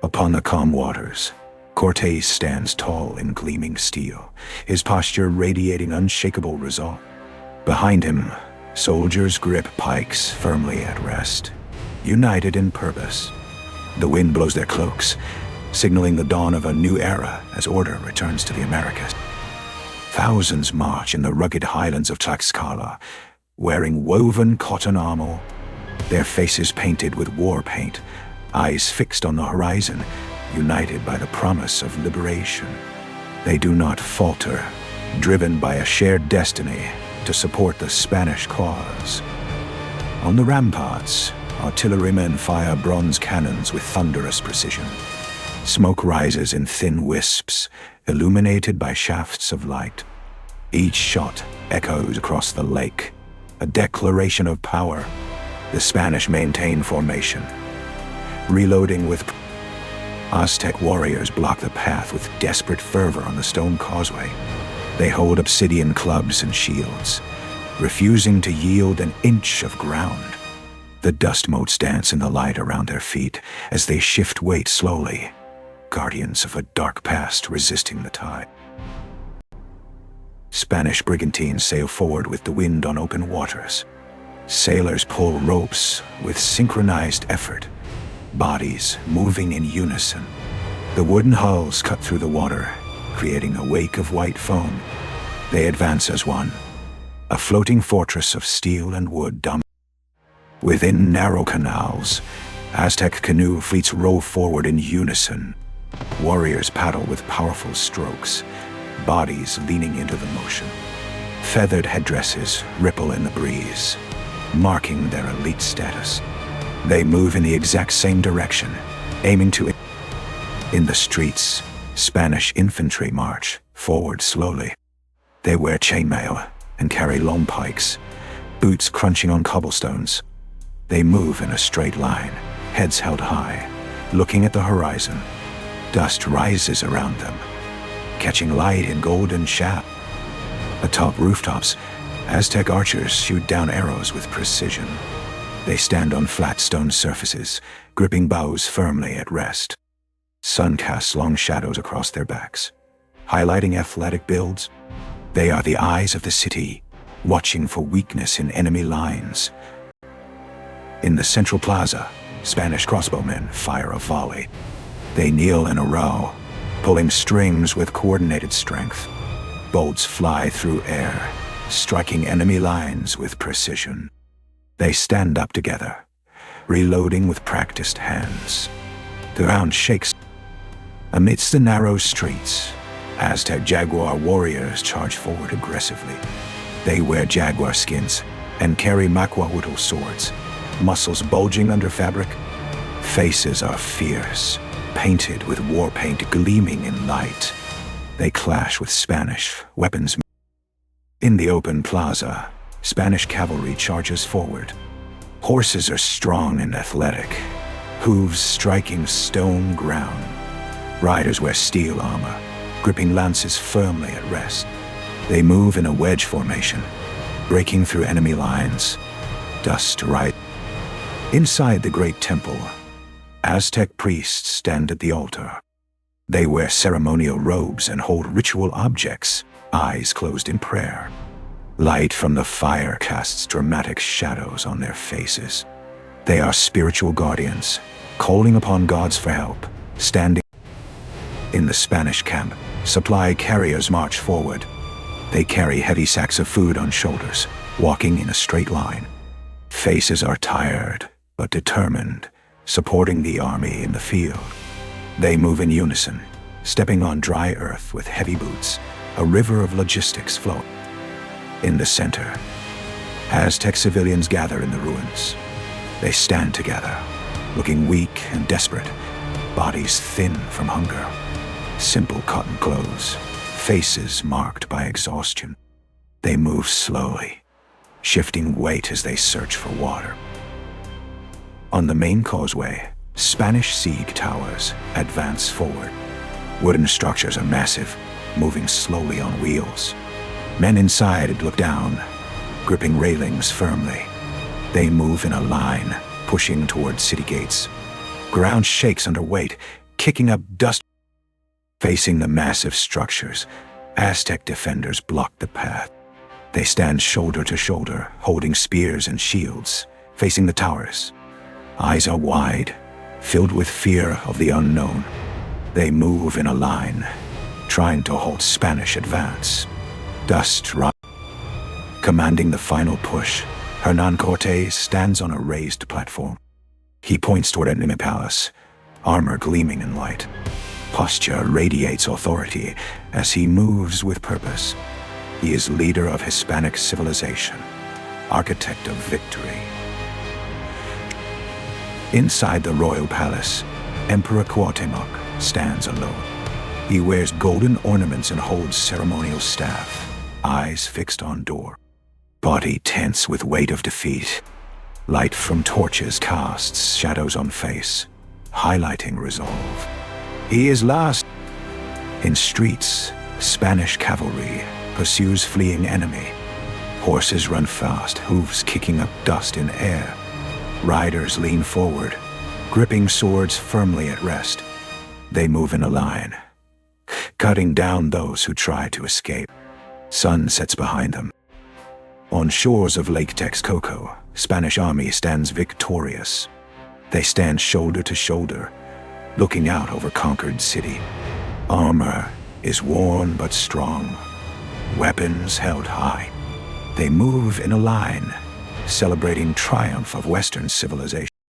Upon the calm waters, Cortés stands tall in gleaming steel, his posture radiating unshakable resolve. Behind him, soldiers grip pikes firmly at rest, united in purpose. The wind blows their cloaks, signaling the dawn of a new era as order returns to the Americas. Thousands march in the rugged highlands of Tlaxcala, wearing woven cotton armor, their faces painted with war paint, eyes fixed on the horizon, united by the promise of liberation. They do not falter, driven by a shared destiny to support the Spanish cause. On the ramparts, artillerymen fire bronze cannons with thunderous precision. Smoke rises in thin wisps, illuminated by shafts of light. Each shot echoes across the lake, a declaration of power. The Spanish maintain formation, reloading with Aztec warriors block the path with desperate fervor on the stone causeway. They hold obsidian clubs and shields, refusing to yield an inch of ground. The dust motes dance in the light around their feet as they shift weight slowly, guardians of a dark past resisting the tide. Spanish brigantines sail forward with the wind on open waters. Sailors pull ropes with synchronized effort, bodies moving in unison. The wooden hulls cut through the water, creating a wake of white foam. They advance as one, a floating fortress of steel and wood Within narrow canals, Aztec canoe fleets row forward in unison. Warriors paddle with powerful strokes, bodies leaning into the motion. Feathered headdresses ripple in the breeze, marking their elite status. They move in the exact same direction, aiming to... In the streets, Spanish infantry march forward slowly. They wear chainmail and carry long pikes, boots crunching on cobblestones. They move in a straight line, heads held high, looking at the horizon. Dust rises around them, catching light in golden shafts. Atop rooftops, Aztec archers shoot down arrows with precision. They stand on flat stone surfaces, gripping bows firmly at rest. Sun casts long shadows across their backs, highlighting athletic builds. They are the eyes of the city, watching for weakness in enemy lines. In the central plaza, Spanish crossbowmen fire a volley. They kneel in a row, pulling strings with coordinated strength. Bolts fly through air, striking enemy lines with precision. They stand up together, reloading with practiced hands. The ground shakes. Amidst the narrow streets, Aztec jaguar warriors charge forward aggressively. They wear jaguar skins and carry macuahuitl swords, muscles bulging under fabric. Faces are fierce, painted with war paint gleaming in light. They clash with Spanish weapons. In the open plaza, Spanish cavalry charges forward. Horses are strong and athletic, hooves striking stone ground. Riders wear steel armor, gripping lances firmly at rest. They move in a wedge formation, breaking through enemy lines. Dust rises. Inside the great temple, Aztec priests stand at the altar. They wear ceremonial robes and hold ritual objects, eyes closed in prayer. Light from the fire casts dramatic shadows on their faces. They are spiritual guardians, calling upon gods for help, standing. In the Spanish camp, supply carriers march forward. They carry heavy sacks of food on shoulders, walking in a straight line. Faces are tired, but determined, supporting the army in the field. They move in unison, stepping on dry earth with heavy boots, a river of logistics flow. In the center, Aztec civilians gather in the ruins. They stand together, looking weak and desperate, bodies thin from hunger. Simple cotton clothes, faces marked by exhaustion. They move slowly, shifting weight as they search for water. On the main causeway, Spanish siege towers advance forward. Wooden structures are massive, moving slowly on wheels. Men inside look down, gripping railings firmly. They move in a line, pushing toward city gates. Ground shakes under weight, kicking up dust. Facing the massive structures, Aztec defenders block the path. They stand shoulder to shoulder, holding spears and shields, facing the towers. Eyes are wide, filled with fear of the unknown. They move in a line, trying to halt Spanish advance. Dust rises. Commanding the final push, Hernán Cortés stands on a raised platform. He points toward an enemy palace, armor gleaming in light. Posture radiates authority as he moves with purpose. He is leader of Hispanic civilization, architect of victory. Inside the royal palace, Emperor Cuauhtémoc stands alone. He wears golden ornaments and holds ceremonial staff, eyes fixed on door. Body tense with weight of defeat. Light from torches casts shadows on face, highlighting resolve. He is last. In streets, Spanish cavalry pursues fleeing enemy. Horses run fast, hooves kicking up dust in air. Riders lean forward, gripping swords firmly at rest. They move in a line, cutting down those who try to escape. Sun sets behind them. On shores of Lake Texcoco, Spanish army stands victorious. They stand shoulder to shoulder, looking out over conquered city. Armor is worn but strong, weapons held high. They move in a line, celebrating triumph of Western civilization.